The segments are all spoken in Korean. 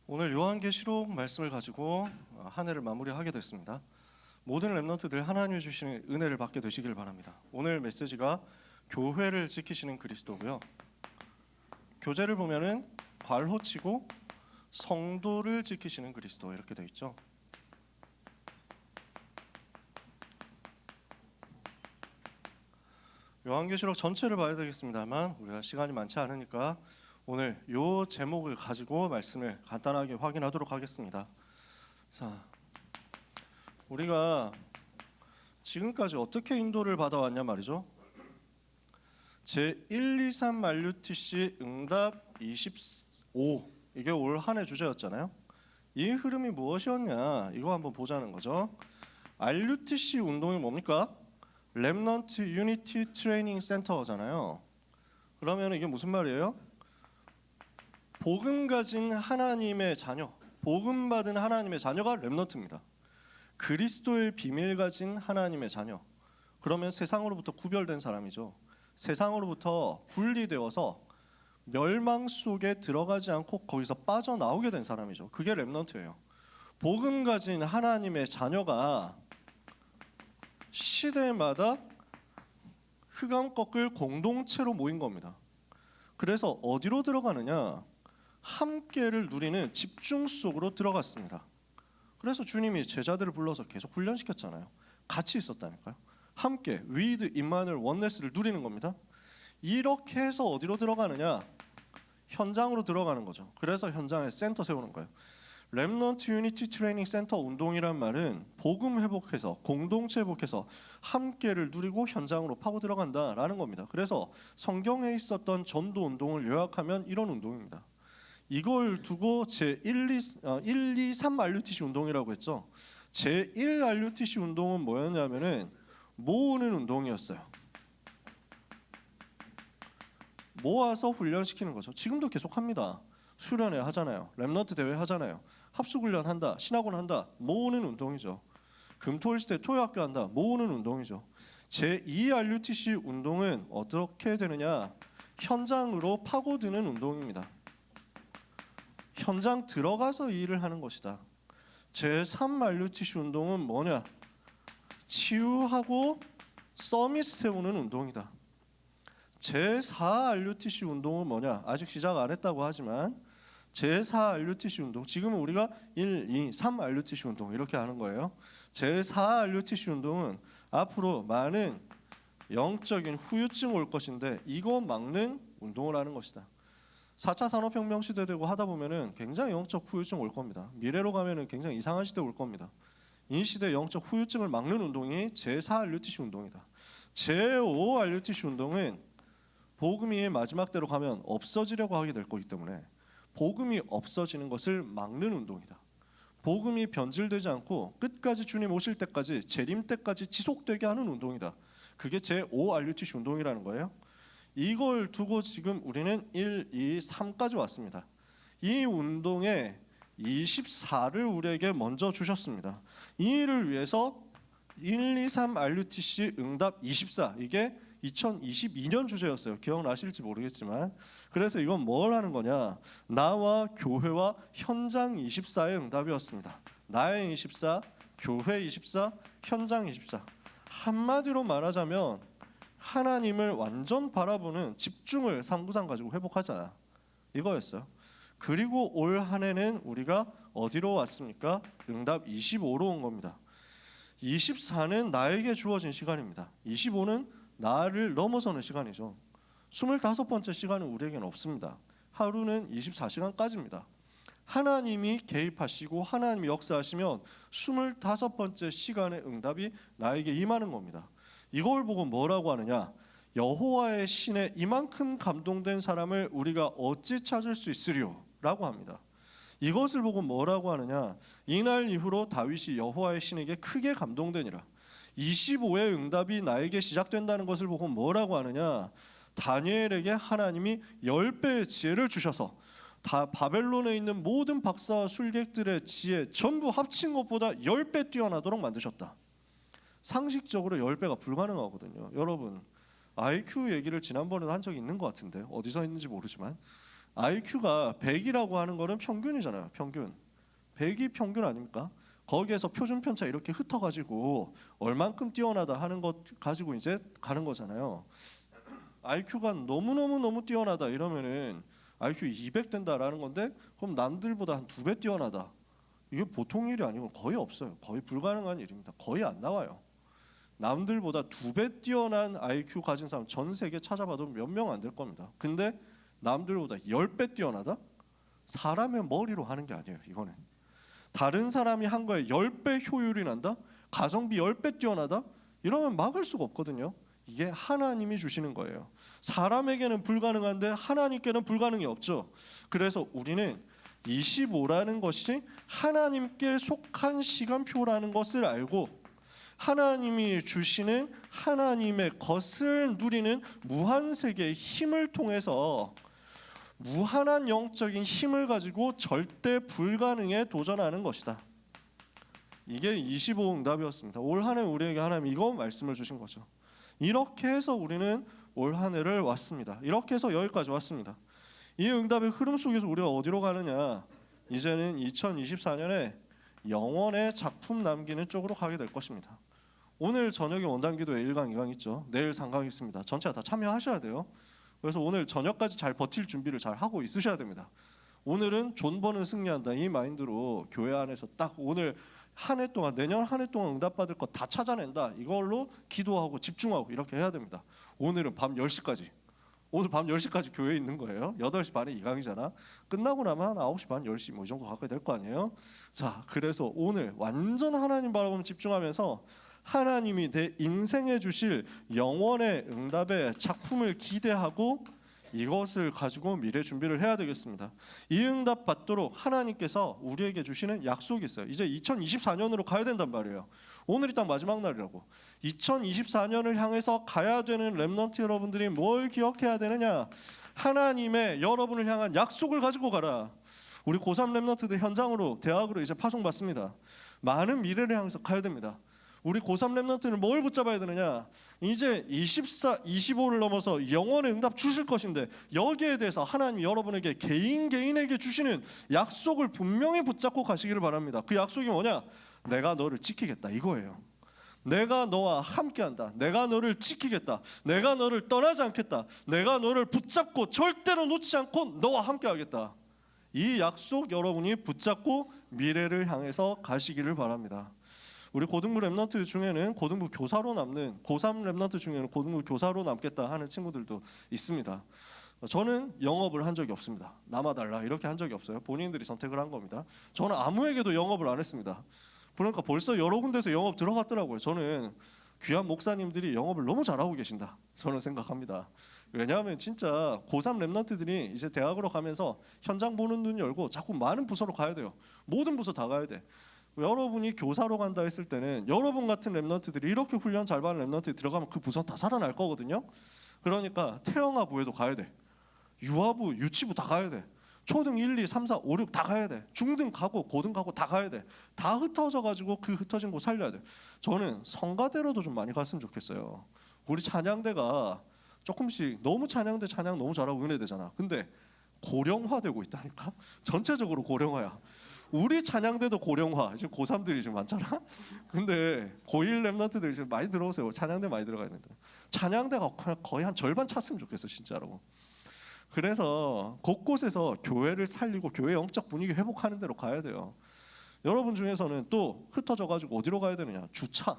오늘 요한계시록 말씀을 가지고 한 해를 마무리하게 됐습니다. 모든 렘넌트들 하나님이 주시는 은혜를 받게 되시길 바랍니다. 오늘 메시지가 교회를 지키시는 그리스도고요. 교재를 보면은 괄호치고 성도를 지키시는 그리스도 이렇게 되어 있죠. 요한계시록 전체를 봐야 되겠습니다만 우리가 시간이 많지 않으니까 오늘 요 제목을 가지고 말씀을 간단하게 확인하도록 하겠습니다. 자, 우리가 지금까지 어떻게 인도를 받아왔냐 말이죠. 제123 만류TC 응답 25 이게 올 한 해 주제였잖아요. 이 흐름이 무엇이었냐 이거 한번 보자는 거죠. RUTC 운동이 뭡니까? 렘넌트 유니티 트레이닝 센터잖아요. 그러면 이게 무슨 말이에요? 복음 가진 하나님의 자녀, 복음 받은 하나님의 자녀가 렘넌트입니다. 그리스도의 비밀 가진 하나님의 자녀. 그러면 세상으로부터 구별된 사람이죠. 세상으로부터 분리되어서 멸망 속에 들어가지 않고 거기서 빠져나오게 된 사람이죠. 그게 렘넌트예요. 복음 가진 하나님의 자녀가 시대마다 흑암 꺾을 공동체로 모인 겁니다. 그래서 어디로 들어가느냐? 함께를 누리는 집중 속으로 들어갔습니다. 그래서 주님이 제자들을 불러서 계속 훈련시켰잖아요. 같이 있었다니까요. 함께 with 임마누엘 원네스를 누리는 겁니다. 이렇게 해서 어디로 들어가느냐? 현장으로 들어가는 거죠. 그래서 현장에 센터 세우는 거예요. 렘넌트 유니티 트레이닝 센터 운동이란 말은 복음 회복해서 공동체 회복해서 함께를 누리고 현장으로 파고 들어간다라는 겁니다. 그래서 성경에 있었던 전도 운동을 요약하면 이런 운동입니다. 이걸 두고 제1, 2, 3 RUTC 운동이라고 했죠. 제1 RUTC 운동은 뭐였냐면은 모으는 운동이었어요. 모아서 훈련시키는 거죠. 지금도 계속 합니다. 수련회 하잖아요. 렘넌트 대회 하잖아요. 합숙훈련 한다. 신학원 한다. 모으는 운동이죠. 금토일 시대 토요학교 한다. 모으는 운동이죠. 제2 RUTC 운동은 어떻게 되느냐? 현장으로 파고드는 운동입니다. 현장 들어가서 일을 하는 것이다. 제3 RUTC 운동은 뭐냐? 치유하고 서밋 세우는 운동이다. 제4 RUTC 운동은 뭐냐? 아직 시작 안 했다고 하지만 제4 RUTC 운동, 지금은 우리가 1, 2, 3 RUTC 운동 이렇게 하는 거예요. 제4 RUTC 운동은 앞으로 많은 영적인 후유증 올 것인데 이거 막는 운동을 하는 것이다. 4차 산업혁명 시대 되고 하다 보면은 굉장히 영적 후유증 올 겁니다. 미래로 가면은 굉장히 이상한 시대 올 겁니다. 이 시대 영적 후유증을 막는 운동이 제4 RUTC 운동이다. 제5 RUTC 운동은 복음이 마지막 때로 가면 없어지려고 하게 될 거기 때문에 복음이 없어지는 것을 막는 운동이다. 복음이 변질되지 않고 끝까지 주님 오실 때까지 재림 때까지 지속되게 하는 운동이다. 그게 제5 RUTC 운동이라는 거예요. 이걸 두고 지금 우리는 1, 2, 3까지 왔습니다. 이 운동의 24를 우리에게 먼저 주셨습니다. 이 일을 위해서 1, 2, 3 RUTC 응답 24 이게 2022년 주제였어요. 기억나실지 모르겠지만 그래서 이건 뭘 하는 거냐? 나와 교회와 현장 24의 응답이었습니다. 나의 24, 교회 24, 현장 24. 한마디로 말하자면 하나님을 완전 바라보는 집중을 삼구상 가지고 회복하자 이거였어요. 그리고 올 한 해는 우리가 어디로 왔습니까? 응답 25로 온 겁니다. 24는 나에게 주어진 시간입니다. 25는 나를 넘어서는 시간이죠. 25번째 시간은 우리에게는 없습니다. 하루는 24시간까지입니다. 하나님이 개입하시고 하나님이 역사하시면 25번째 시간의 응답이 나에게 임하는 겁니다. 이걸 보고 뭐라고 하느냐? 여호와의 신에 이만큼 감동된 사람을 우리가 어찌 찾을 수 있으리요? 라고 합니다. 이것을 보고 뭐라고 하느냐? 이날 이후로 다윗이 여호와의 신에게 크게 감동되니라. 25의 응답이 나에게 시작된다는 것을 보고 뭐라고 하느냐? 다니엘에게 하나님이 10배의 지혜를 주셔서 다 바벨론에 있는 모든 박사와 술객들의 지혜 전부 합친 것보다 10배 뛰어나도록 만드셨다. 상식적으로 10배가 불가능하거든요. 여러분 IQ 얘기를 지난번에도 한 적이 있는 것 같은데 어디서 했는지 모르지만 IQ가 100이라고 하는 거는 평균이잖아요. 평균. 100이 평균 아닙니까? 거기에서 표준 편차 이렇게 흩어가지고 얼만큼 뛰어나다 하는 것 가지고 이제 가는 거잖아요. IQ가 너무 뛰어나다 이러면은 IQ 200 된다라는 건데 그럼 남들보다 한 2배 뛰어나다. 이게 보통 일이 아니고 거의 없어요. 거의 불가능한 일입니다. 거의 안 나와요. 남들보다 2배 뛰어난 IQ 가진 사람 전 세계 찾아봐도 몇 명 안 될 겁니다. 근데 남들보다 10배 뛰어나다? 사람의 머리로 하는 게 아니에요. 이거는 다른 사람이 한 거에 10배 효율이 난다? 가성비 10배 뛰어나다? 이러면 막을 수가 없거든요. 이게 하나님이 주시는 거예요. 사람에게는 불가능한데 하나님께는 불가능이 없죠. 그래서 우리는 25라는 것이 하나님께 속한 시간표라는 것을 알고 하나님이 주시는 하나님의 것을 누리는 무한 세계의 힘을 통해서 무한한 영적인 힘을 가지고 절대 불가능에 도전하는 것이다. 이게 25 응답이었습니다. 올 한 해 우리에게 하나님 이거 말씀을 주신 거죠. 이렇게 해서 우리는 올 한 해를 왔습니다. 이렇게 해서 여기까지 왔습니다. 이 응답의 흐름 속에서 우리가 어디로 가느냐? 이제는 2024년에 영원의 작품 남기는 쪽으로 가게 될 것입니다. 오늘 저녁에 원단기도에 1강, 2강 있죠. 내일 3강 있습니다. 전체 다 참여하셔야 돼요. 그래서 오늘 저녁까지 잘 버틸 준비를 잘 하고 있으셔야 됩니다. 오늘은 존버는 승리한다 이 마인드로 교회 안에서 딱 오늘 한 해 동안 내년 한 해 동안 응답받을 것 다 찾아낸다 이걸로 기도하고 집중하고 이렇게 해야 됩니다. 오늘은 밤 10시까지 오늘 밤 10시까지 교회에 있는 거예요. 8시 반에 2강이잖아. 끝나고 나면 한 9시 반 10시 뭐 이 정도 가까이 될 거 아니에요. 자, 그래서 오늘 완전 하나님 바라보면 집중하면서 하나님이 내 인생에 주실 영원의 응답의 작품을 기대하고 이것을 가지고 미래 준비를 해야 되겠습니다. 이 응답 받도록 하나님께서 우리에게 주시는 약속이 있어요. 이제 2024년으로 가야 된단 말이에요. 오늘이 딱 마지막 날이라고. 2024년을 향해서 가야 되는 렘넌트 여러분들이 뭘 기억해야 되느냐? 하나님의 여러분을 향한 약속을 가지고 가라. 우리 고3 렘넌트들 현장으로 대학으로 이제 파송받습니다. 많은 미래를 향해서 가야 됩니다. 우리 고3 렘넌트는 뭘 붙잡아야 되느냐? 이제 24, 25를 넘어서 영원의 응답 주실 것인데 여기에 대해서 하나님 여러분에게 개인에게 주시는 약속을 분명히 붙잡고 가시기를 바랍니다. 그 약속이 뭐냐? 내가 너를 지키겠다 이거예요. 내가 너와 함께한다. 내가 너를 지키겠다. 내가 너를 떠나지 않겠다. 내가 너를 붙잡고 절대로 놓지 않고 너와 함께하겠다. 이 약속 여러분이 붙잡고 미래를 향해서 가시기를 바랍니다. 우리 고등부 렘넌트 중에는 고등부 교사로 남는 고3 렘넌트 중에는 고등부 교사로 남겠다 하는 친구들도 있습니다. 저는 영업을 한 적이 없습니다. 남아달라 이렇게 한 적이 없어요. 본인들이 선택을 한 겁니다. 저는 아무에게도 영업을 안 했습니다. 그러니까 벌써 여러 군데서 영업 들어갔더라고요. 저는 귀한 목사님들이 영업을 너무 잘하고 계신다 저는 생각합니다. 왜냐하면 진짜 고3 렘넌트들이 이제 대학으로 가면서 현장 보는 눈 열고 자꾸 많은 부서로 가야 돼요. 모든 부서 다 가야 돼. 여러분이 교사로 간다 했을 때는 여러분 같은 렘넌트들이 이렇게 훈련 잘 받는 렘넌트에 들어가면 그 부서 다 살아날 거거든요. 그러니까 태영아부에도 가야 돼. 유아부, 유치부 다 가야 돼. 초등 1, 2, 3, 4, 5, 6 다 가야 돼. 중등 가고 고등 가고 다 가야 돼. 다 흩어져 가지고 그 흩어진 곳 살려야 돼. 저는 성가대로도 좀 많이 갔으면 좋겠어요. 우리 찬양대가 조금씩 너무 찬양대 찬양 너무 잘하고 은혜되잖아. 근데 고령화되고 있다니까. 전체적으로 고령화야. 우리 찬양대도 고령화. 지금 고3들이 지금 많잖아. 근데 고1 렘넌트들이 지금 많이 들어오세요. 찬양대 많이 들어가야 되는데 찬양대가 거의 한 절반 찼으면 좋겠어 진짜로. 그래서 곳곳에서 교회를 살리고 교회 영적 분위기 회복하는 대로 가야 돼요. 여러분 중에서는 또 흩어져 가지고 어디로 가야 되느냐? 주차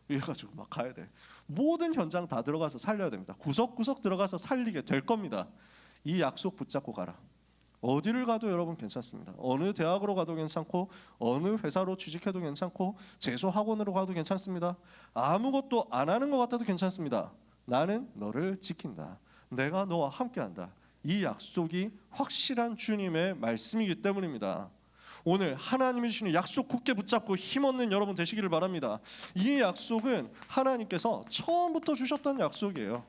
이래가지고 막 가야 돼. 모든 현장 다 들어가서 살려야 됩니다. 구석구석 들어가서 살리게 될 겁니다. 이 약속 붙잡고 가라. 어디를 가도 여러분 괜찮습니다. 어느 대학으로 가도 괜찮고 어느 회사로 취직해도 괜찮고 재수학원으로 가도 괜찮습니다. 아무것도 안 하는 것 같아도 괜찮습니다. 나는 너를 지킨다. 내가 너와 함께한다. 이 약속이 확실한 주님의 말씀이기 때문입니다. 오늘 하나님이 주시는 약속 굳게 붙잡고 힘없는 여러분 되시기를 바랍니다. 이 약속은 하나님께서 처음부터 주셨던 약속이에요.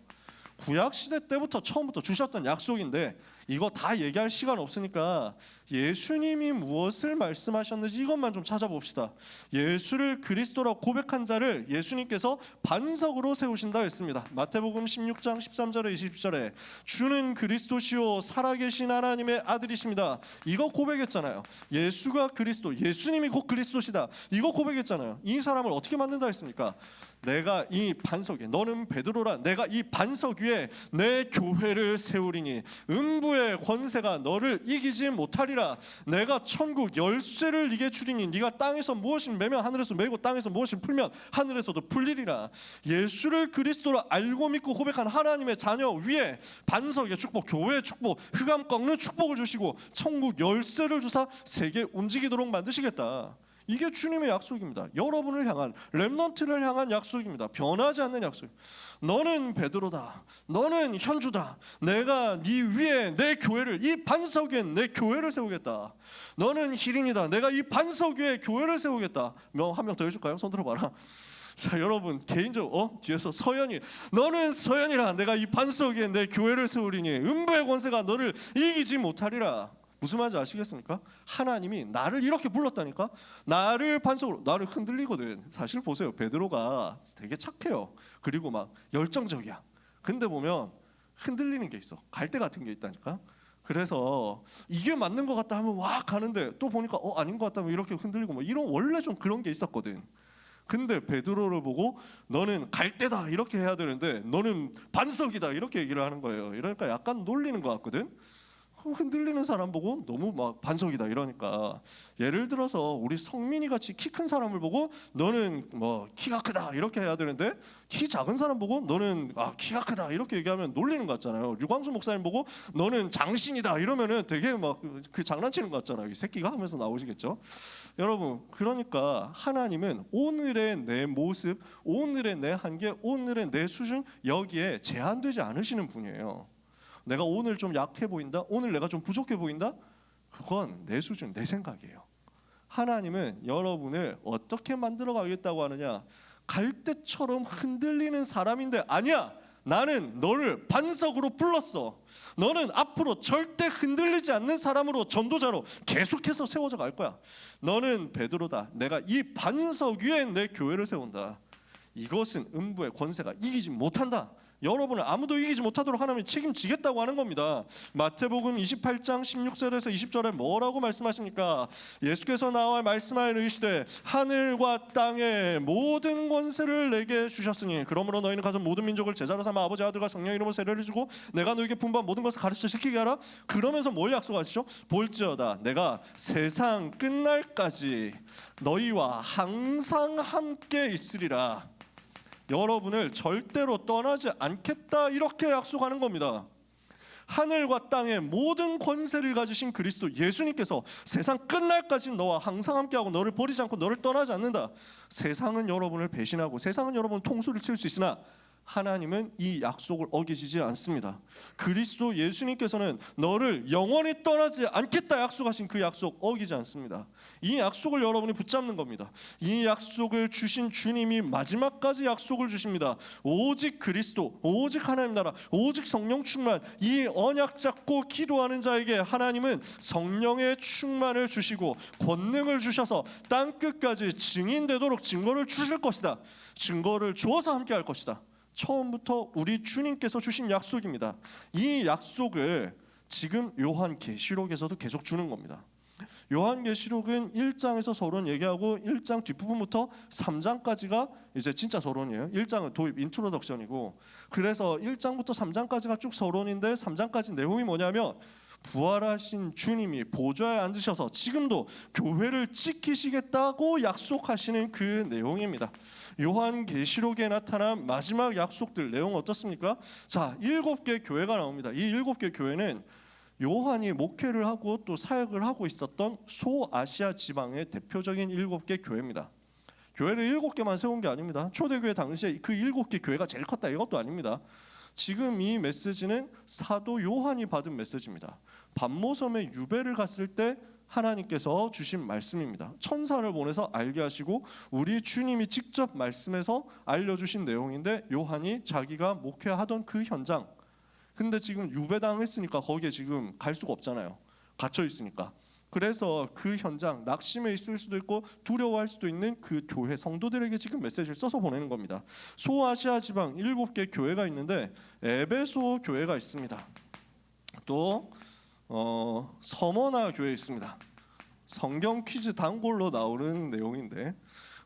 구약시대 때부터 처음부터 주셨던 약속인데 이거 다 얘기할 시간 없으니까 예수님이 무엇을 말씀하셨는지 이것만 좀 찾아봅시다. 예수를 그리스도라고 고백한 자를 예수님께서 반석으로 세우신다 했습니다. 마태복음 16장 13절에 20절에 주는 그리스도시요 살아계신 하나님의 아들이십니다. 이거 고백했잖아요. 예수가 그리스도, 예수님이 곧 그리스도시다. 이거 고백했잖아요. 이 사람을 어떻게 만든다 했습니까? 내가 이 반석에, 너는 베드로라, 내가 이 반석 위에 내 교회를 세우리니 음부의 권세가 너를 이기지 못하리라. 내가 천국 열쇠를 네게 주리니 네가 땅에서 무엇을 매면 하늘에서 매고 땅에서 무엇을 풀면 하늘에서도 풀리리라. 예수를 그리스도로 알고 믿고 고백한 하나님의 자녀 위에 반석의 축복, 교회의 축복, 흑암 꺾는 축복을 주시고 천국 열쇠를 주사 세계 움직이도록 만드시겠다. 이게 주님의 약속입니다. 여러분을 향한, 렘넌트를 향한 약속입니다. 변하지 않는 약속. 너는 베드로다, 너는 현주다, 내가 네 위에 내 교회를, 이 반석 위에 내 교회를 세우겠다. 너는 희린이다, 내가 이 반석 위에 교회를 세우겠다. 한 명 더 해줄까요? 손 들어봐라. 자, 여러분 개인적으로 뒤에서 서연이, 너는 서연이라, 내가 이 반석 위에 내 교회를 세우리니 음부의 권세가 너를 이기지 못하리라. 무슨 말인지 아시겠습니까? 하나님이 나를 이렇게 불렀다니까. 나를 반석으로, 나를 흔들리거든. 사실 보세요, 베드로가 되게 착해요. 그리고 막 열정적이야. 근데 보면 흔들리는 게 있어. 갈대 같은 게 있다니까. 그래서 이게 맞는 것 같다 하면 와 가는데 또 보니까 아닌 것 같다 하면 이렇게 흔들리고, 뭐 이런, 원래 좀 그런 게 있었거든. 근데 베드로를 보고 너는 갈대다 이렇게 해야 되는데 너는 반석이다 이렇게 얘기를 하는 거예요. 이러니까 약간 놀리는 것 같거든. 흔들리는 사람 보고 너무 막 반석이다 이러니까, 예를 들어서 우리 성민이 같이 키 큰 사람을 보고 너는 뭐 키가 크다 이렇게 해야 되는데, 키 작은 사람 보고 너는 키가 크다 이렇게 얘기하면 놀리는 것 같잖아요. 류광수 목사님 보고 너는 장신이다 이러면은 되게 막 그 장난치는 것 같잖아요. 이 새끼가 하면서 나오시겠죠. 여러분, 그러니까 하나님은 오늘의 내 모습, 오늘의 내 한계, 오늘의 내 수준, 여기에 제한되지 않으시는 분이에요. 내가 오늘 좀 약해 보인다, 오늘 내가 좀 부족해 보인다, 그건 내 수준, 내 생각이에요. 하나님은 여러분을 어떻게 만들어 가겠다고 하느냐, 갈대처럼 흔들리는 사람인데 아니야, 나는 너를 반석으로 불렀어. 너는 앞으로 절대 흔들리지 않는 사람으로, 전도자로 계속해서 세워져 갈 거야. 너는 베드로다, 내가 이 반석 위에 내 교회를 세운다. 이것은 음부의 권세가 이기지 못한다. 여러분을 아무도 이기지 못하도록 하나님이 책임지겠다고 하는 겁니다. 마태복음 28장 16절에서 20절에 뭐라고 말씀하십니까? 예수께서 나와 말씀하여 이르시되 하늘과 땅의 모든 권세를 내게 주셨으니 그러므로 너희는 가서 모든 민족을 제자로 삼아 아버지, 아들과 성령의 이름으로 세례를 주고 내가 너희에게 분부한 모든 것을 가르쳐 지키게 하라. 그러면서 뭘 약속하시죠? 볼지어다 내가 세상 끝날까지 너희와 항상 함께 있으리라. 여러분을 절대로 떠나지 않겠다 이렇게 약속하는 겁니다. 하늘과 땅의 모든 권세를 가지신 그리스도 예수님께서 세상 끝날까지 너와 항상 함께하고 너를 버리지 않고 너를 떠나지 않는다. 세상은 여러분을 배신하고 세상은 여러분 통수를 칠 수 있으나 하나님은 이 약속을 어기시지 않습니다. 그리스도 예수님께서는 너를 영원히 떠나지 않겠다 약속하신 그 약속 어기지 않습니다. 이 약속을 여러분이 붙잡는 겁니다. 이 약속을 주신 주님이 마지막까지 약속을 주십니다. 오직 그리스도, 오직 하나님 나라, 오직 성령 충만, 이 언약 잡고 기도하는 자에게 하나님은 성령의 충만을 주시고 권능을 주셔서 땅끝까지 증인되도록 증거를 주실 것이다. 증거를 주어서 함께 할 것이다. 처음부터 우리 주님께서 주신 약속입니다. 이 약속을 지금 요한계시록에서도 계속 주는 겁니다. 요한계시록은 1장에서 서론 얘기하고 1장 뒷부분부터 3장까지가 이제 진짜 서론이에요. 1장은 도입 인트로덕션이고, 그래서 1장부터 3장까지가 쭉 서론인데 3장까지 내용이 뭐냐면 부활하신 주님이 보좌에 앉으셔서 지금도 교회를 지키시겠다고 약속하시는 그 내용입니다. 요한계시록에 나타난 마지막 약속들 내용 어떻습니까? 자, 7개 교회가 나옵니다. 이 7개 교회는 요한이 목회를 하고 또 사역을 하고 있었던 소아시아 지방의 대표적인 7개 교회입니다. 교회를 7개만 세운 게 아닙니다. 초대교회 당시에 그 7개 교회가 제일 컸다 이것도 아닙니다. 지금 이 메시지는 사도 요한이 받은 메시지입니다. 반모섬에 유배를 갔을 때 하나님께서 주신 말씀입니다. 천사를 보내서 알게 하시고 우리 주님이 직접 말씀해서 알려주신 내용인데, 요한이 자기가 목회하던 그 현장, 근데 지금 유배당했으니까 거기에 지금 갈 수가 없잖아요. 갇혀 있으니까. 그래서 그 현장 낙심해 있을 수도 있고 두려워할 수도 있는 그 교회 성도들에게 지금 메시지를 써서 보내는 겁니다. 소아시아 지방 7개 교회가 있는데 에베소 교회가 있습니다. 또 서머나 교회 있습니다. 성경 퀴즈 단골로 나오는 내용인데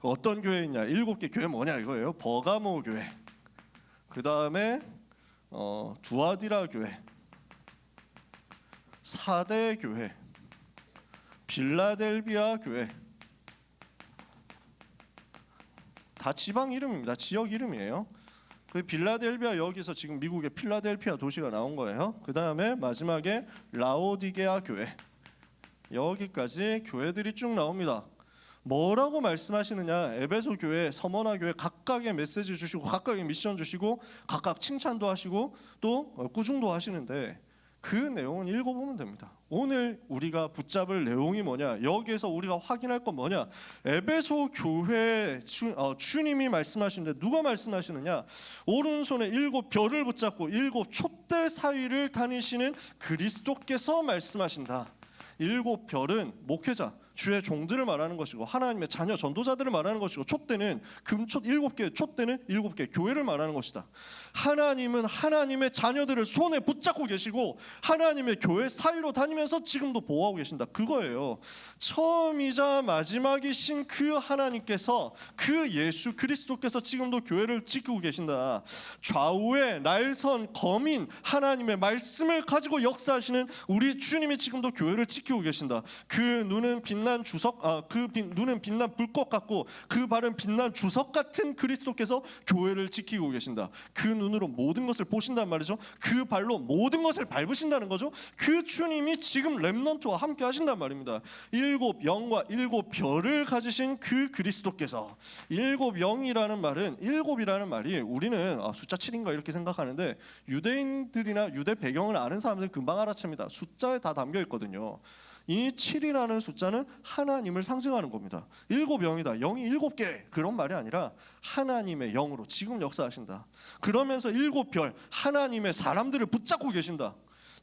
어떤 교회냐? 7개 교회 뭐냐 이거예요. 버가모 교회. 그 다음에 두아디라 교회, 사대 교회, 빌라델비아 교회. 다 지방 이름입니다. 지역 이름이에요. 그 빌라델비아 여기서 지금 미국의 필라델피아 도시가 나온 거예요. 그 다음에 마지막에 라오디게아 교회. 여기까지 교회들이 쭉 나옵니다. 뭐라고 말씀하시느냐? 에베소 교회, 서머나 교회 각각의 메시지 주시고 각각의 미션 주시고 각각 칭찬도 하시고 또 꾸중도 하시는데 그 내용은 읽어보면 됩니다. 오늘 우리가 붙잡을 내용이 뭐냐? 여기에서 우리가 확인할 건 뭐냐? 에베소 교회 주님이 말씀하시는데 누가 말씀하시느냐? 오른손에 7별을 붙잡고 7촛대 사이를 다니시는 그리스도께서 말씀하신다. 7별은 목회자, 주의 종들을 말하는 것이고 하나님의 자녀 전도자들을 말하는 것이고 촛대는 금촛 7개, 촛대는 7개 교회를 말하는 것이다. 하나님은 하나님의 자녀들을 손에 붙잡고 계시고 하나님의 교회 사이로 다니면서 지금도 보호하고 계신다. 그거예요. 처음이자 마지막이신 그 하나님께서, 그 예수 그리스도께서 지금도 교회를 지키고 계신다. 좌우에 날선 거민 하나님의 말씀을 가지고 역사하시는 우리 주님이 지금도 교회를 지키고 계신다. 그 눈은 빛난 주석, 눈은 빛난 불꽃 같고 그 발은 빛난 주석 같은 그리스도께서 교회를 지키고 계신다. 그 눈으로 모든 것을 보신단 말이죠. 그 발로 모든 것을 밟으신다는 거죠. 그 주님이 지금 렘넌트와 함께 하신단 말입니다. 7영과 7별을 가지신 그 그리스도께서, 7영이라는 말은, 7이라는 말이 우리는 숫자 7인가 이렇게 생각하는데 유대인들이나 유대 배경을 아는 사람들은 금방 알아챕니다. 숫자에 다 담겨 있거든요. 이 7이라는 숫자는 하나님을 상징하는 겁니다. 7영이다, 0이 7개 그런 말이 아니라 하나님의 영으로 지금 역사하신다. 그러면서 7별 하나님의 사람들을 붙잡고 계신다.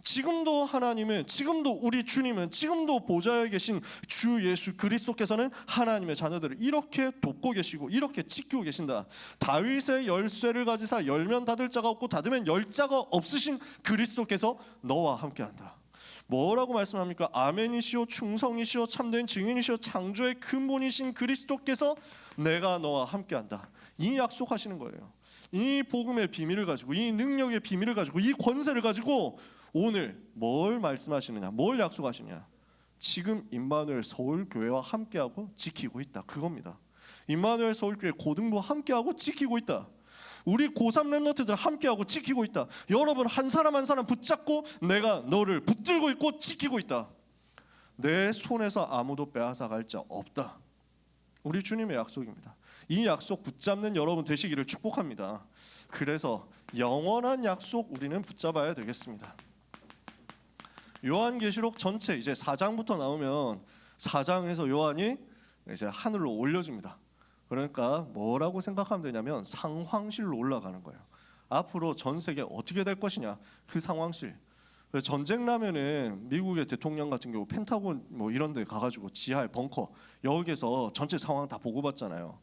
지금도 하나님은, 지금도 우리 주님은, 지금도 보좌에 계신 주 예수 그리스도께서는 하나님의 자녀들을 이렇게 돕고 계시고 이렇게 지키고 계신다. 다윗의 열쇠를 가지사 열면 닫을 자가 없고 닫으면 열 자가 없으신 그리스도께서 너와 함께한다. 뭐라고 말씀합니까? 아멘이시오, 충성이시오, 참된 증인이시오, 창조의 근본이신 그리스도께서 내가 너와 함께한다. 이 약속하시는 거예요. 이 복음의 비밀을 가지고, 이 능력의 비밀을 가지고, 이 권세를 가지고 오늘 뭘 말씀하시느냐, 뭘 약속하시냐? 지금 임마누엘 서울교회와 함께하고 지키고 있다. 그겁니다. 임마누엘 서울교회 고등부 함께하고 지키고 있다. 우리 고3 렘넌트들 함께하고 지키고 있다. 여러분 한 사람 한 사람 붙잡고 내가 너를 붙들고 있고 지키고 있다. 내 손에서 아무도 빼앗아갈 자 없다. 우리 주님의 약속입니다. 이 약속 붙잡는 여러분 되시기를 축복합니다. 그래서 영원한 약속 우리는 붙잡아야 되겠습니다. 요한계시록 전체 이제 4장부터 나오면 4장에서 요한이 이제 하늘로 올려집니다. 그러니까 뭐라고 생각하면 되냐면 상황실로 올라가는 거예요. 앞으로 전 세계 어떻게 될 것이냐, 그 상황실. 전쟁 나면은 미국의 대통령 같은 경우 펜타곤 뭐 이런 데 가가지고 지하에 벙커 여기에서 전체 상황 다 보고받잖아요.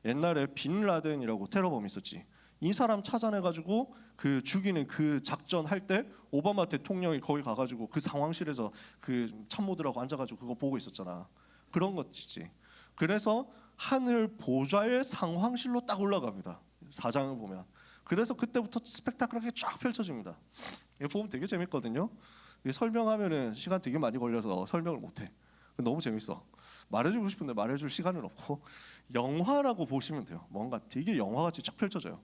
옛날에 빈 라덴이라고 테러범 있었지. 이 사람 찾아내가지고 그 죽이는 그 작전 할 때 오바마 대통령이 거기 가가지고 그 상황실에서 그 참모들하고 앉아가지고 그거 보고 있었잖아. 그런 것이지. 그래서 하늘 보좌의 상황실로 딱 올라갑니다. 4장을 보면. 그래서 그때부터 스펙타클하게 쫙 펼쳐집니다. 이거 보면 되게 재밌거든요. 설명하면은 시간 되게 많이 걸려서 설명을 못해. 너무 재밌어. 말해주고 싶은데 말해줄 시간은 없고 영화라고 보시면 돼요. 뭔가 되게 영화같이 쫙 펼쳐져요.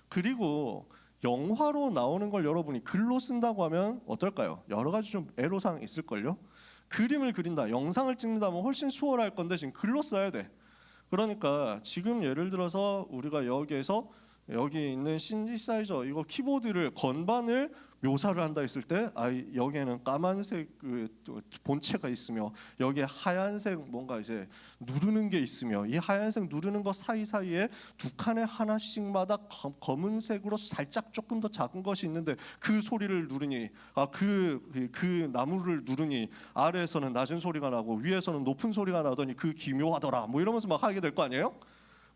그리고 영화로 나오는 걸 여러분이 글로 쓴다고 하면 어떨까요? 여러 가지 좀 애로사항이 있을걸요. 그림을 그린다, 영상을 찍는다면 훨씬 수월할 건데 지금 글로 써야 돼. 그러니까 지금 예를 들어서 우리가 여기에서 여기 있는 신디사이저 이거 키보드를 건반을 묘사를 한다 했을 때 여기에는 까만색 그 본체가 있으며 여기에 하얀색 뭔가 이제 누르는 게 있으며 이 하얀색 누르는 거 사이사이에 두 칸에 하나씩마다 검은색으로 살짝 조금 더 작은 것이 있는데 그 소리를 누르니 그 나무를 누르니 아래에서는 낮은 소리가 나고 위에서는 높은 소리가 나더니 그 기묘하더라 뭐 이러면서 막 하게 될 거 아니에요?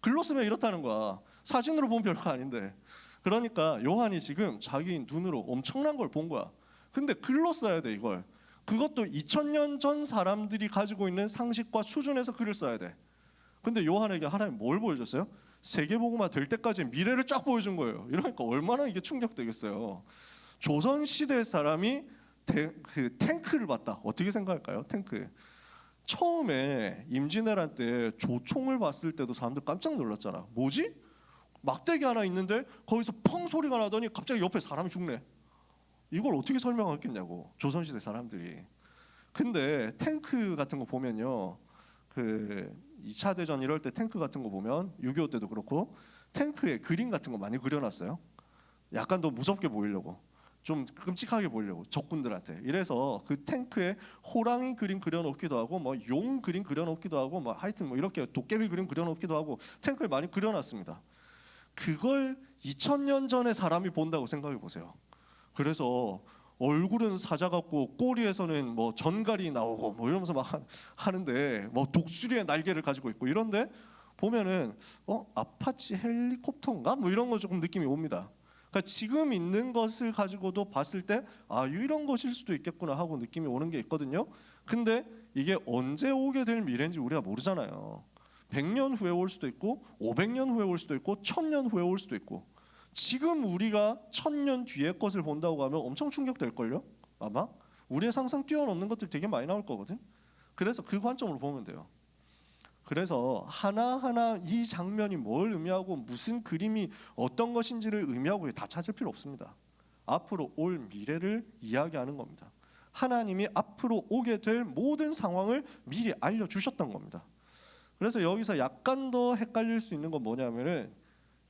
글로 쓰면 이렇다는 거야. 사진으로 보면 별거 아닌데. 그러니까 요한이 지금 자기 눈으로 엄청난 걸 본 거야. 근데 글로 써야 돼 이걸. 그것도 2000년 전 사람들이 가지고 있는 상식과 수준에서 글을 써야 돼. 근데 요한에게 하나님 뭘 보여줬어요? 세계복음화 될 때까지 미래를 쫙 보여준 거예요. 이러니까 얼마나 이게 충격되겠어요. 조선시대 사람이 그 탱크를 봤다. 어떻게 생각할까요? 탱크. 처음에 임진왜란 때 조총을 봤을 때도 사람들 깜짝 놀랐잖아. 뭐지? 막대기 하나 있는데 거기서 펑 소리가 나더니 갑자기 옆에 사람이 죽네. 이걸 어떻게 설명했겠냐고 조선시대 사람들이. 근데 탱크 같은 거 보면요, 그 2차 대전 이럴 때 탱크 같은 거 보면 6.25 때도 그렇고 탱크에 그림 같은 거 많이 그려놨어요. 약간 더 무섭게 보이려고, 좀 끔찍하게 보이려고 적군들한테. 이래서 그 탱크에 호랑이 그림 그려놓기도 하고 뭐 용 그림 그려놓기도 하고 뭐 하여튼 뭐 이렇게 도깨비 그림 그려놓기도 하고 탱크에 많이 그려놨습니다. 그걸 2000년 전에 사람이 본다고 생각해 보세요. 그래서 얼굴은 사자 같고 꼬리에서는 뭐 전갈이 나오고 뭐 이러면서 막 하는데 뭐 독수리의 날개를 가지고 있고 이런데 보면은 아파치 헬리콥터인가 뭐 이런 거 조금 느낌이 옵니다. 그러니까 지금 있는 것을 가지고도 봤을 때 이런 것일 수도 있겠구나 하고 느낌이 오는 게 있거든요. 근데 이게 언제 오게 될 미래인지 우리가 모르잖아요. 100년 후에 올 수도 있고 500년 후에 올 수도 있고 1000년 후에 올 수도 있고. 지금 우리가 1000년 뒤의 것을 본다고 하면 엄청 충격될걸요? 아마 우리의 상상 뛰어넘는 것들 되게 많이 나올 거거든. 그래서 그 관점으로 보면 돼요. 그래서 하나하나 이 장면이 뭘 의미하고 무슨 그림이 어떤 것인지를 의미하고 다 찾을 필요 없습니다. 앞으로 올 미래를 이야기하는 겁니다. 하나님이 앞으로 오게 될 모든 상황을 미리 알려주셨던 겁니다. 그래서 여기서 약간 더 헷갈릴 수 있는 건 뭐냐면은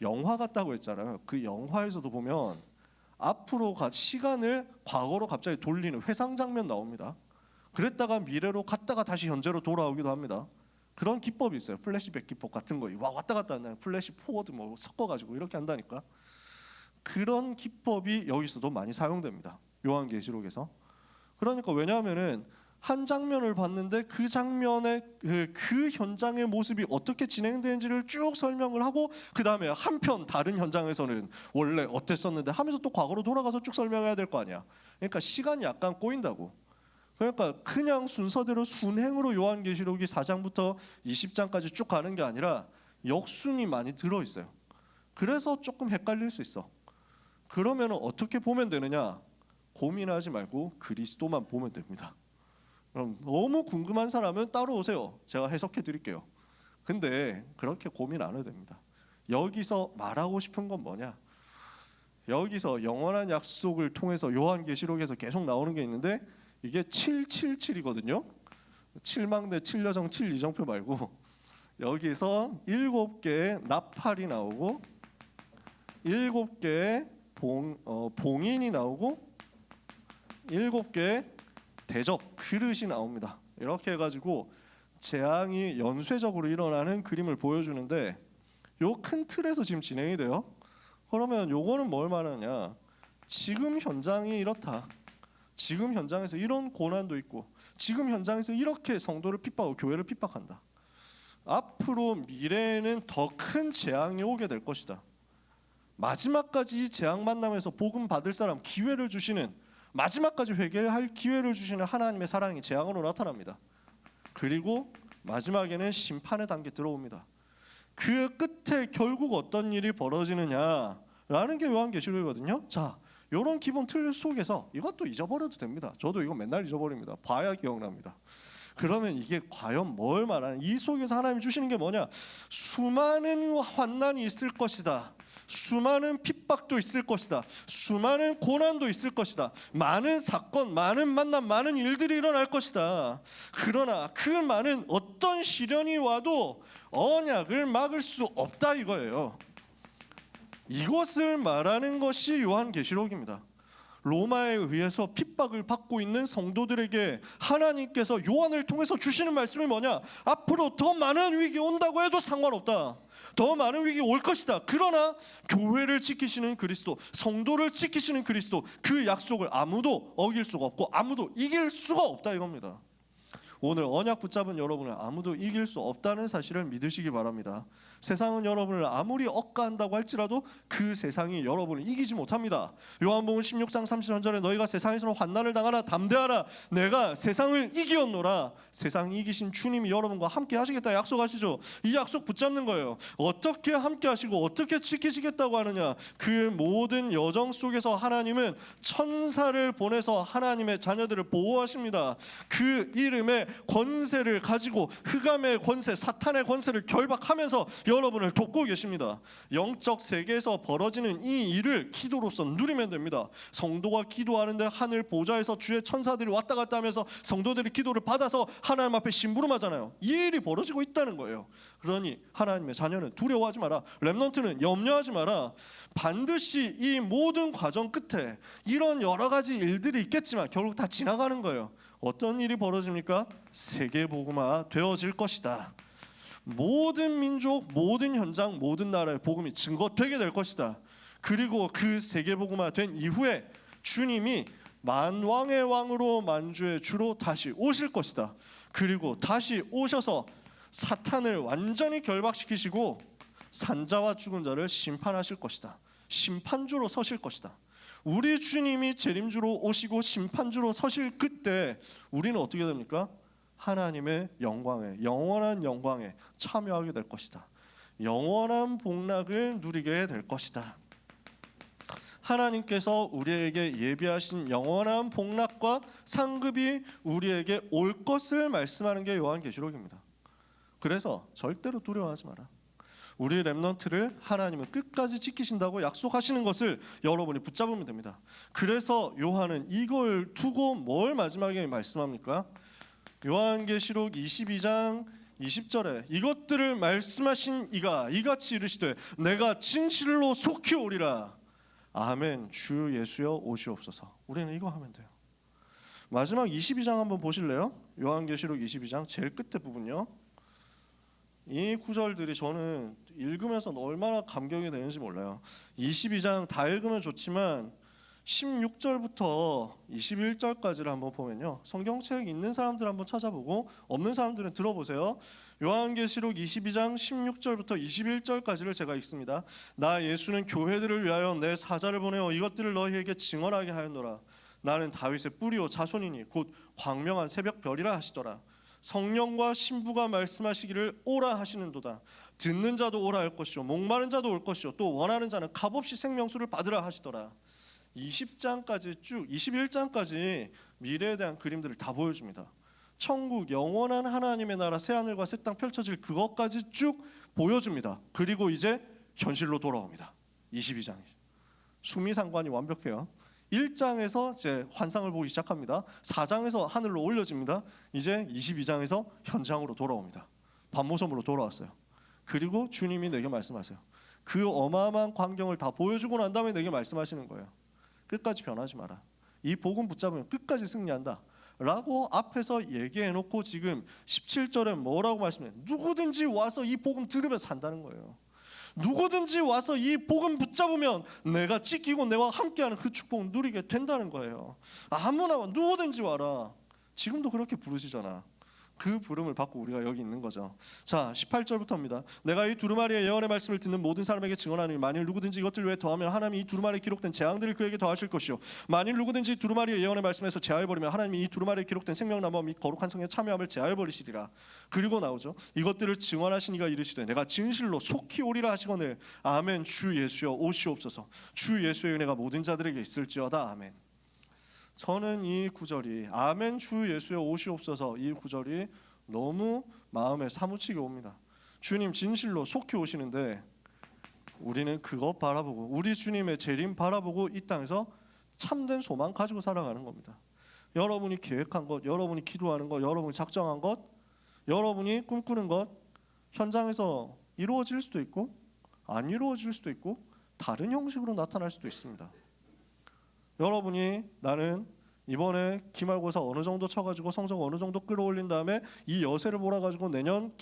영화 같다고 했잖아요. 그 영화에서도 보면 앞으로 시간을 과거로 갑자기 돌리는 회상 장면 나옵니다. 그랬다가 미래로 갔다가 다시 현재로 돌아오기도 합니다. 그런 기법이 있어요. 플래시백 기법 같은 거. 왔다 갔다 한다는 플래시 포워드 뭐 섞어가지고 이렇게 한다니까. 그런 기법이 여기서도 많이 사용됩니다. 요한계시록에서. 그러니까 왜냐하면은 한 장면을 봤는데 그 장면의 그 현장의 모습이 어떻게 진행되는지를 쭉 설명을 하고 그 다음에 한편 다른 현장에서는 원래 어땠었는데 하면서 또 과거로 돌아가서 쭉 설명해야 될 거 아니야. 그러니까 시간이 약간 꼬인다고. 그러니까 그냥 순서대로 순행으로 요한계시록이 4장부터 20장까지 쭉 가는 게 아니라 역순이 많이 들어있어요. 그래서 조금 헷갈릴 수 있어. 그러면 어떻게 보면 되느냐? 고민하지 말고 그리스도만 보면 됩니다. 그럼 너무 궁금한 사람은 따로 오세요. 제가 해석해 드릴게요. 근데 그렇게 고민 안 해도 됩니다. 여기서 말하고 싶은 건 뭐냐? 여기서 영원한 약속을 통해서 요한계시록에서 계속 나오는 게 있는데 이게 777이거든요. 7망대 7여정 7이정표 말고 여기서 7개의 나팔이 나오고 7개의 봉인이 나오고 7개의 대접 그릇이 나옵니다. 이렇게 해가지고 재앙이 연쇄적으로 일어나는 그림을 보여주는데 요 큰 틀에서 지금 진행이 돼요. 그러면 요거는 뭘 말하냐? 지금 현장이 이렇다. 지금 현장에서 이런 고난도 있고 지금 현장에서 이렇게 성도를 핍박하고 교회를 핍박한다. 앞으로 미래에는 더 큰 재앙이 오게 될 것이다. 마지막까지 이 재앙 만남에서 복음 받을 사람 기회를 주시는, 마지막까지 회개할 기회를 주시는 하나님의 사랑이 재앙으로 나타납니다. 그리고 마지막에는 심판의 단계 들어옵니다. 그 끝에 결국 어떤 일이 벌어지느냐라는 게 요한계시록이거든요. 자, 이런 기본 틀 속에서 이것도 잊어버려도 됩니다. 저도 이거 맨날 잊어버립니다. 봐야 기억납니다. 그러면 이게 과연 뭘 말하는, 이 속에서 하나님이 주시는 게 뭐냐? 수많은 환난이 있을 것이다. 수많은 핍박도 있을 것이다. 수많은 고난도 있을 것이다. 많은 사건, 많은 만남, 많은 일들이 일어날 것이다. 그러나 그 많은 어떤 시련이 와도 언약을 막을 수 없다 이거예요. 이것을 말하는 것이 요한계시록입니다. 로마에 의해서 핍박을 받고 있는 성도들에게 하나님께서 요한을 통해서 주시는 말씀이 뭐냐? 앞으로 더 많은 위기 온다고 해도 상관없다. 더 많은 위기 올 것이다. 그러나 교회를 지키시는 그리스도, 성도를 지키시는 그리스도, 그 약속을 아무도 어길 수가 없고 아무도 이길 수가 없다 이겁니다. 오늘 언약 붙잡은 여러분을 아무도 이길 수 없다는 사실을 믿으시기 바랍니다. 세상은 여러분을 아무리 억까한다고 할지라도 그 세상이 여러분을 이기지 못합니다. 요한복음 16장 33절에 너희가 세상에서는 환난을 당하나 담대하라 내가 세상을 이기었노라. 세상 이기신 주님이 여러분과 함께 하시겠다 약속하시죠. 이 약속 붙잡는 거예요. 어떻게 함께 하시고 어떻게 지키시겠다고 하느냐. 그 모든 여정 속에서 하나님은 천사를 보내서 하나님의 자녀들을 보호하십니다. 그 이름의 권세를 가지고 흑암의 권세, 사탄의 권세를 결박하면서 여러분을 돕고 계십니다. 영적 세계에서 벌어지는 이 일을 기도로서 누리면 됩니다. 성도가 기도하는데 하늘 보좌에서 주의 천사들이 왔다 갔다 하면서 성도들이 기도를 받아서 하나님 앞에 심부름하잖아요. 이 일이 벌어지고 있다는 거예요. 그러니 하나님의 자녀는 두려워하지 마라. 렘넌트는 염려하지 마라. 반드시 이 모든 과정 끝에 이런 여러 가지 일들이 있겠지만 결국 다 지나가는 거예요. 어떤 일이 벌어집니까? 세계복음화 되어질 것이다. 모든 민족, 모든 현장, 모든 나라의 복음이 증거되게 될 것이다. 그리고 그 세계복음화 된 이후에 주님이 만왕의 왕으로 만주의 주로 다시 오실 것이다. 그리고 다시 오셔서 사탄을 완전히 결박시키시고 산자와 죽은 자를 심판하실 것이다. 심판주로 서실 것이다. 우리 주님이 재림주로 오시고 심판주로 서실 그때 우리는 어떻게 됩니까? 하나님의 영광에, 영원한 영광에 참여하게 될 것이다. 영원한 복락을 누리게 될 것이다. 하나님께서 우리에게 예비하신 영원한 복락과 상급이 우리에게 올 것을 말씀하는 게 요한계시록입니다. 그래서 절대로 두려워하지 마라. 우리 렘넌트를 하나님은 끝까지 지키신다고 약속하시는 것을 여러분이 붙잡으면 됩니다. 그래서 요한은 이걸 두고 뭘 마지막에 말씀합니까? 요한계시록 22장 20절에 이것들을 말씀하신 이가 이같이 이르시되 내가 진실로 속히 오리라. 아멘. 주 예수여 오시옵소서. 우리는 이거 하면 돼요. 마지막 22장 한번 보실래요? 요한계시록 22장 제일 끝에 부분요. 이 구절들이 저는 읽으면서 얼마나 감격이 되는지 몰라요. 22장 다 읽으면 좋지만 16절부터 21절까지를 한번 보면요. 성경책 있는 사람들 한번 찾아보고 없는 사람들은 들어보세요. 요한계시록 22장 16절부터 21절까지를 제가 읽습니다. 나 예수는 교회들을 위하여 내 사자를 보내어 이것들을 너희에게 증언하게 하였노라. 나는 다윗의 뿌리요 자손이니 곧 광명한 새벽별이라 하시더라. 성령과 신부가 말씀하시기를 오라 하시는도다. 듣는 자도 오라 할 것이요 목마른 자도 올 것이요 또 원하는 자는 값없이 생명수를 받으라 하시더라. 20장까지 쭉 21장까지 미래에 대한 그림들을 다 보여줍니다. 천국 영원한 하나님의 나라 새하늘과 새 땅 펼쳐질 그것까지 쭉 보여줍니다. 그리고 이제 현실로 돌아옵니다. 22장이 수미상관이 완벽해요. 1장에서 이제 환상을 보기 시작합니다. 4장에서 하늘로 올려집니다. 이제 22장에서 현장으로 돌아옵니다. 반모섬으로 돌아왔어요. 그리고 주님이 내게 말씀하세요. 그 어마어마한 광경을 다 보여주고 난 다음에 내게 말씀하시는 거예요. 끝까지 변하지 마라. 이 복음 붙잡으면 끝까지 승리한다 라고 앞에서 얘기해놓고 지금 17절에 뭐라고 말씀해요? 누구든지 와서 이 복음 들으면 산다는 거예요. 누구든지 와서 이 복음 붙잡으면 내가 지키고 내와 함께하는 그 축복을 누리게 된다는 거예요. 아무나 누구든지 와라. 지금도 그렇게 부르시잖아. 그 부름을 받고 우리가 여기 있는 거죠. 자, 18절부터입니다. 내가 이 두루마리의 예언의 말씀을 듣는 모든 사람에게 증언하니 만일 누구든지 이것들 외에 더하면 하나님이 이 두루마리에 기록된 재앙들을 그에게 더하실 것이요 만일 누구든지 두루마리의 예언의 말씀에서 제하여버리면 하나님이 이 두루마리에 기록된 생명나무와 및 거룩한 성의 참여함을 제하여버리시리라. 그리고 나오죠. 이것들을 증언하신 이가 이르시되 내가 진실로 속히 오리라 하시거늘 아멘. 주 예수여 오시옵소서. 주 예수의 은혜가 모든 자들에게 있을지어다. 아멘. 저는 이 구절이 아멘 주 예수여 오시옵소서 이 구절이 너무 마음에 사무치게 옵니다. 주님 진실로 속히 오시는데 우리는 그것 바라보고 우리 주님의 재림 바라보고 이 땅에서 참된 소망 가지고 살아가는 겁니다. 여러분이 계획한 것, 여러분이 기도하는 것, 여러분이 작정한 것, 여러분이 꿈꾸는 것 현장에서 이루어질 수도 있고 안 이루어질 수도 있고 다른 형식으로 나타날 수도 있습니다. 여러분이 나는 이번에 기말고사 어느 정도 쳐가지고 성적 어느 정도 끌어올린 다음에 이 여세를 몰아가지고 내년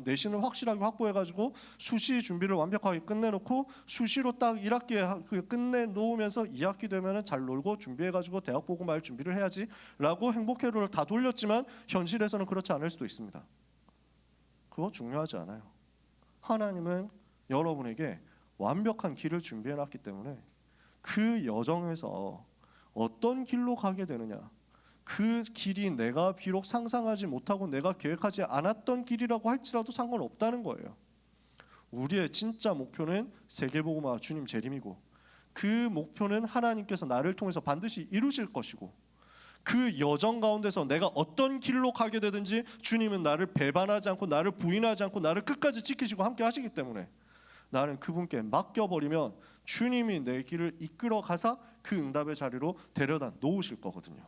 내신을 확실하게 확보해가지고 수시 준비를 완벽하게 끝내놓고 수시로 딱 1학기에 끝내놓으면서 2학기 되면은 잘 놀고 준비해가지고 대학 보고 말 준비를 해야지라고 행복회로를 다 돌렸지만 현실에서는 그렇지 않을 수도 있습니다. 그거 중요하지 않아요. 하나님은 여러분에게 완벽한 길을 준비해놨기 때문에 그 여정에서 어떤 길로 가게 되느냐, 그 길이 내가 비록 상상하지 못하고 내가 계획하지 않았던 길이라고 할지라도 상관없다는 거예요. 우리의 진짜 목표는 세계복음화 주님 재림이고 그 목표는 하나님께서 나를 통해서 반드시 이루실 것이고 그 여정 가운데서 내가 어떤 길로 가게 되든지 주님은 나를 배반하지 않고 나를 부인하지 않고 나를 끝까지 지키시고 함께 하시기 때문에 나는 그분께 맡겨버리면 주님이 내 길을 이끌어 가사 그 응답의 자리로 데려다 놓으실 거거든요.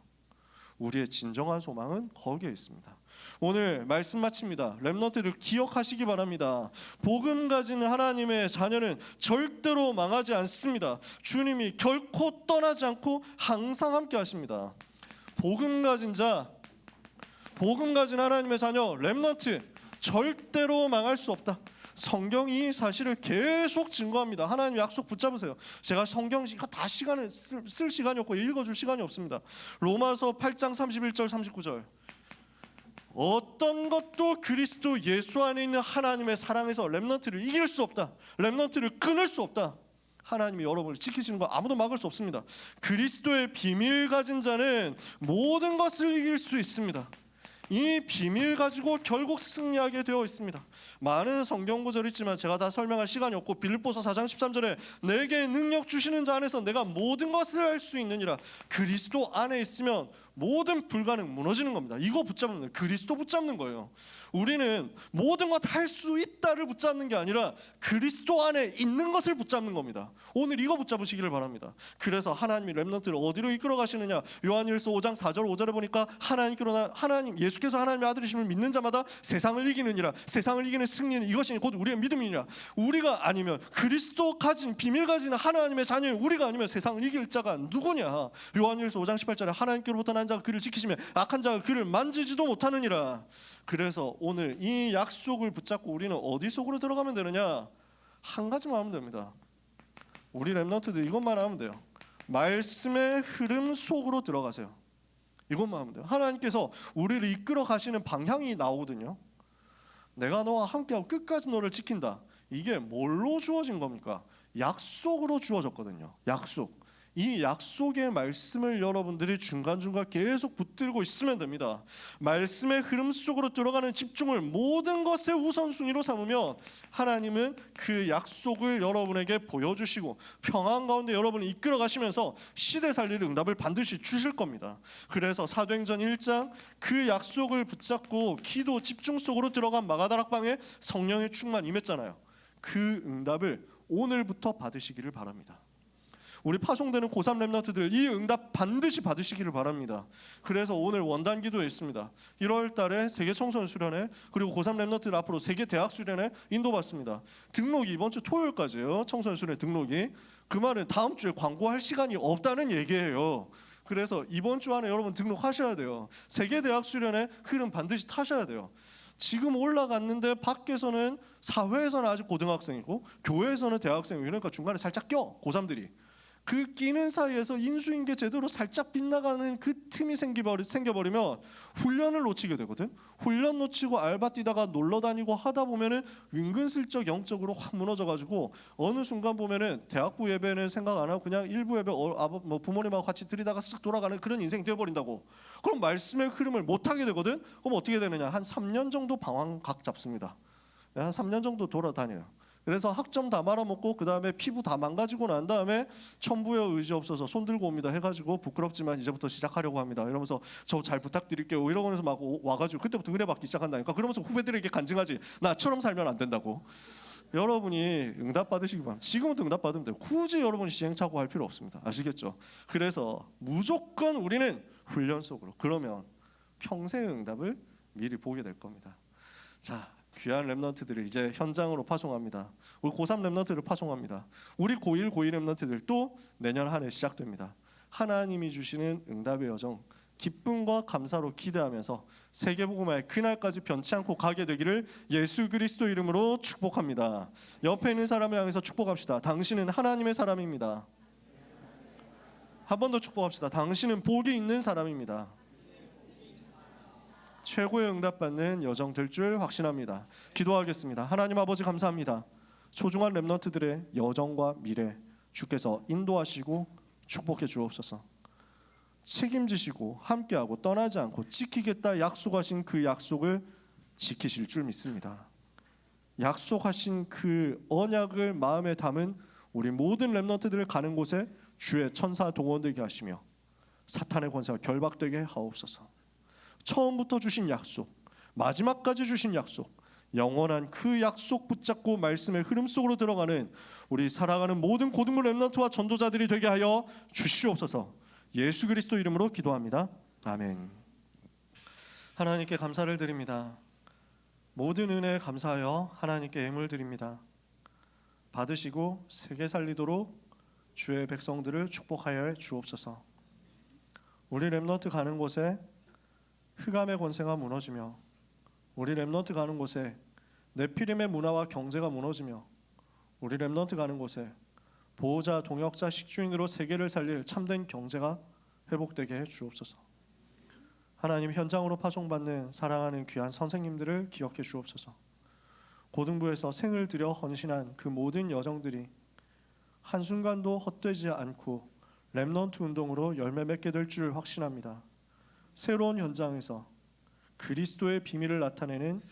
우리의 진정한 소망은 거기에 있습니다. 오늘 말씀 마칩니다. 렘넌트를 기억하시기 바랍니다. 복음 가진 하나님의 자녀는 절대로 망하지 않습니다. 주님이 결코 떠나지 않고 항상 함께 하십니다. 복음 가진 자, 복음 가진 하나님의 자녀, 렘넌트 절대로 망할 수 없다. 성경이 이 사실을 계속 증거합니다. 하나님 약속 붙잡으세요. 제가 성경 이거 다 시간을 쓸 시간이 없고 읽어줄 시간이 없습니다. 로마서 8장 31절 39절 어떤 것도 그리스도 예수 안에 있는 하나님의 사랑에서 렘넌트를 이길 수 없다. 렘넌트를 끊을 수 없다. 하나님이 여러분을 지키시는 거 아무도 막을 수 없습니다. 그리스도의 비밀 가진 자는 모든 것을 이길 수 있습니다. 이 비밀 가지고 결국 승리하게 되어 있습니다. 많은 성경 구절이 있지만 제가 다 설명할 시간이 없고 빌립보서 4장 13절에 내게 능력 주시는 자 안에서 내가 모든 것을 할 수 있느니라. 그리스도 안에 있으면 모든 불가능 무너지는 겁니다. 이거 붙잡는 거예요. 그리스도 붙잡는 거예요. 우리는 모든 것 할 수 있다를 붙잡는 게 아니라 그리스도 안에 있는 것을 붙잡는 겁니다. 오늘 이거 붙잡으시기를 바랍니다. 그래서 하나님이 렘넌트를 어디로 이끌어 가시느냐? 요한일서 5장 4절 5절에 보니까 하나님 예수께서 하나님의 아들이심을 믿는 자마다 세상을 이기느니라. 세상을 이기는 승리는 이것이니 곧 우리의 믿음이니라. 우리가 아니면 그리스도 가진 비밀 가진 하나님의 자녀인 우리가 아니면 세상을 이길 자가 누구냐? 요한일서 5장 18절에 하나님께로부터 난 자가 그를 지키시며 악한 자가 그를 만지지도 못하느니라. 그래서 오늘 이 약속을 붙잡고 우리는 어디 속으로 들어가면 되느냐? 한 가지만 하면 됩니다. 우리 렘넌트들 이것만 하면 돼요. 말씀의 흐름 속으로 들어가세요. 이것만 하면 돼요. 하나님께서 우리를 이끌어 가시는 방향이 나오거든요. 내가 너와 함께하고 끝까지 너를 지킨다. 이게 뭘로 주어진 겁니까? 약속으로 주어졌거든요. 약속. 이 약속의 말씀을 여러분들이 중간중간 계속 붙들고 있으면 됩니다. 말씀의 흐름 속으로 들어가는 집중을 모든 것의 우선순위로 삼으면 하나님은 그 약속을 여러분에게 보여주시고 평안 가운데 여러분을 이끌어 가시면서 시대 살릴 응답을 반드시 주실 겁니다. 그래서 사도행전 1장 그 약속을 붙잡고 기도 집중 속으로 들어간 마가다락방에 성령의 충만 임했잖아요. 그 응답을 오늘부터 받으시기를 바랍니다. 우리 파송되는 고3 렘넌트들 이 응답 반드시 받으시기를 바랍니다. 그래서 오늘 원단 기도에 있습니다. 1월 달에 세계 청소년 수련회 그리고 고3 렘넌트들 앞으로 세계 대학 수련회 인도받습니다. 등록이 이번 주 토요일까지예요. 청소년 수련회 등록이. 그 말은 다음 주에 광고할 시간이 없다는 얘기예요. 그래서 이번 주 안에 여러분 등록하셔야 돼요. 세계 대학 수련회 흐름 반드시 타셔야 돼요. 지금 올라갔는데 밖에서는 사회에서는 아직 고등학생이고 교회에서는 대학생이고 그러니까 중간에 살짝 껴 고3들이. 그 끼는 사이에서 인수인계 제대로 살짝 빗나가는 그 틈이 생겨버리면 훈련을 놓치게 되거든. 훈련 놓치고 알바 뛰다가 놀러 다니고 하다 보면은 은근슬쩍 영적으로 확 무너져가지고 어느 순간 보면은 대학부 예배는 생각 안 하고 그냥 일부 예배 부모님하고 같이 들이다가 쓱 돌아가는 그런 인생이 되어버린다고. 그럼 말씀의 흐름을 못하게 되거든. 그럼 어떻게 되느냐? 한 3년 정도 방황각 잡습니다. 한 3년 정도 돌아다녀요. 그래서 학점 다 말아먹고 그 다음에 피부 다 망가지고 난 다음에 천부여 의지 없어서 손 들고 옵니다 해가지고 부끄럽지만 이제부터 시작하려고 합니다 이러면서 저 잘 부탁드릴게요 이러면서 막 와가지고 그때부터 은혜 받기 시작한다니까. 그러면서 후배들에게 간증하지. 나처럼 살면 안 된다고. 여러분이 응답 받으시기 바랍니다. 지금부터 응답 받으면 돼요. 굳이 여러분이 시행착오 할 필요 없습니다. 아시겠죠? 그래서 무조건 우리는 훈련 속으로. 그러면 평생의 응답을 미리 보게 될 겁니다. 자, 귀한 렘넌트들을 이제 현장으로 파송합니다. 우리 고3 렘넌트를 파송합니다. 우리 고1 렘넌트들 또 내년 한 해 시작됩니다. 하나님이 주시는 응답의 여정, 기쁨과 감사로 기대하면서 세계복음화의 그날까지 변치 않고 가게 되기를 예수 그리스도 이름으로 축복합니다. 옆에 있는 사람을 향해서 축복합시다. 당신은 하나님의 사람입니다. 한 번 더 축복합시다. 당신은 복이 있는 사람입니다. 최고의 응답받는 여정 될 줄 확신합니다. 기도하겠습니다. 하나님 아버지 감사합니다. 소중한 렘넌트들의 여정과 미래 주께서 인도하시고 축복해 주옵소서. 책임지시고 함께하고 떠나지 않고 지키겠다 약속하신 그 약속을 지키실 줄 믿습니다. 약속하신 그 언약을 마음에 담은 우리 모든 렘넌트들을 가는 곳에 주의 천사 동원되게 하시며 사탄의 권세가 결박되게 하옵소서. 처음부터 주신 약속, 마지막까지 주신 약속, 영원한 그 약속 붙잡고 말씀의 흐름 속으로 들어가는 우리 살아가는 모든 고등부 렘넌트와 전도자들이 되게 하여 주시옵소서. 예수 그리스도 이름으로 기도합니다. 아멘. 하나님께 감사를 드립니다. 모든 은혜에 감사하여 하나님께 예물 드립니다. 받으시고 세계 살리도록 주의 백성들을 축복하여 주옵소서. 우리 렘넌트 가는 곳에 흑암의 권세가 무너지며 우리 렘넌트 가는 곳에 네피림의 문화와 경제가 무너지며 우리 렘넌트 가는 곳에 보호자, 동역자, 식주인으로 세계를 살릴 참된 경제가 회복되게 해 주옵소서. 하나님 현장으로 파송받는 사랑하는 귀한 선생님들을 기억해 주옵소서. 고등부에서 생을 들여 헌신한 그 모든 여정들이 한순간도 헛되지 않고 렘넌트 운동으로 열매 맺게 될 줄 확신합니다. 새로운 현장에서 그리스도의 비밀을 나타내는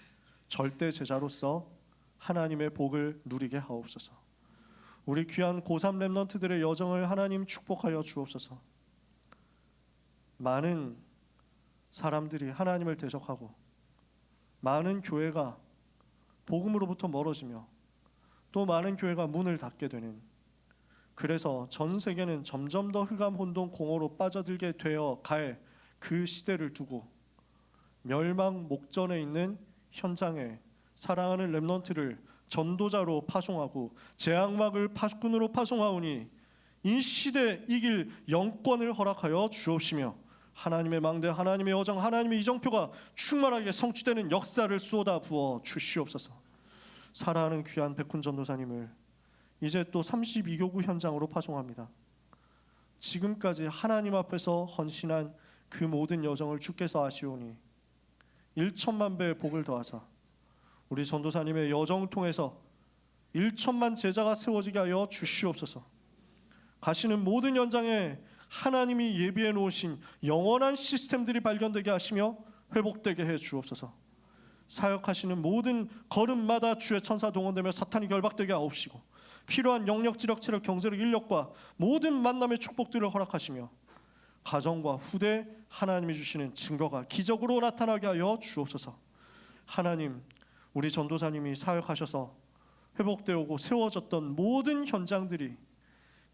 절대 제자로서 하나님의 복을 누리게 하옵소서. 우리 귀한 고3 렘넌트들의 여정을 하나님 축복하여 주옵소서. 많은 사람들이 하나님을 대적하고 많은 교회가 복음으로부터 멀어지며 또 많은 교회가 문을 닫게 되는, 그래서 전 세계는 점점 더 흑암 혼돈 공허로 빠져들게 되어 갈 그 시대를 두고 멸망 목전에 있는 현장에 사랑하는 렘넌트를 전도자로 파송하고 재앙막을 파수꾼으로 파송하오니 이 시대 이길 영권을 허락하여 주옵시며 하나님의 망대, 하나님의 여정, 하나님의 이정표가 충만하게 성취되는 역사를 쏟아 부어 주시옵소서. 사랑하는 귀한 백훈 전도사님을 이제 또 32교구 현장으로 파송합니다. 지금까지 하나님 앞에서 헌신한 그 모든 여정을 주께서 아시오니 1천만 배의 복을 더하사 우리 전도사님의 여정 통해서 1천만 제자가 세워지게 하여 주시옵소서. 가시는 모든 현장에 하나님이 예비해 놓으신 영원한 시스템들이 발견되게 하시며 회복되게 해 주옵소서. 사역하시는 모든 걸음마다 주의 천사 동원되며 사탄이 결박되게 하옵시고 필요한 영역, 지력, 체력, 경제력, 인력과 모든 만남의 축복들을 허락하시며 가정과 후대 하나님이 주시는 증거가 기적으로 나타나게 하여 주옵소서. 하나님, 우리 전도사님이 사역하셔서 회복되고 세워졌던 모든 현장들이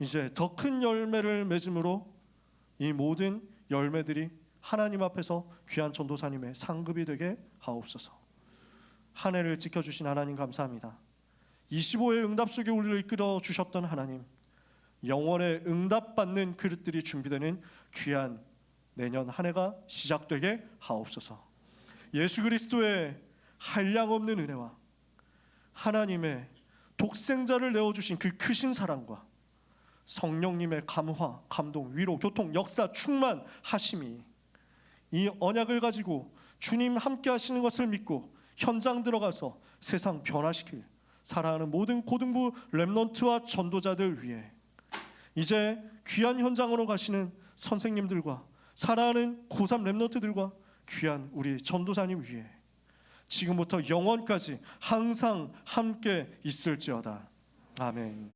이제 더 큰 열매를 맺음으로 이 모든 열매들이 하나님 앞에서 귀한 전도사님의 상급이 되게 하옵소서. 한 해를 지켜주신 하나님 감사합니다. 25의 응답 속에 우리를 이끌어 주셨던 하나님, 영원의 응답받는 그릇들이 준비되는 귀한 내년 한 해가 시작되게 하옵소서. 예수 그리스도의 한량없는 은혜와 하나님의 독생자를 내어주신 그 크신 사랑과 성령님의 감화, 감동, 위로, 교통, 역사, 충만하심이 이 언약을 가지고 주님 함께 하시는 것을 믿고 현장 들어가서 세상 변화시킬 사랑하는 모든 고등부 렘넌트와 전도자들 위해 이제 귀한 현장으로 가시는 선생님들과 사랑하는 고3 렘넌트들과 귀한 우리 전도사님 위해 지금부터 영원까지 항상 함께 있을지어다. 아멘.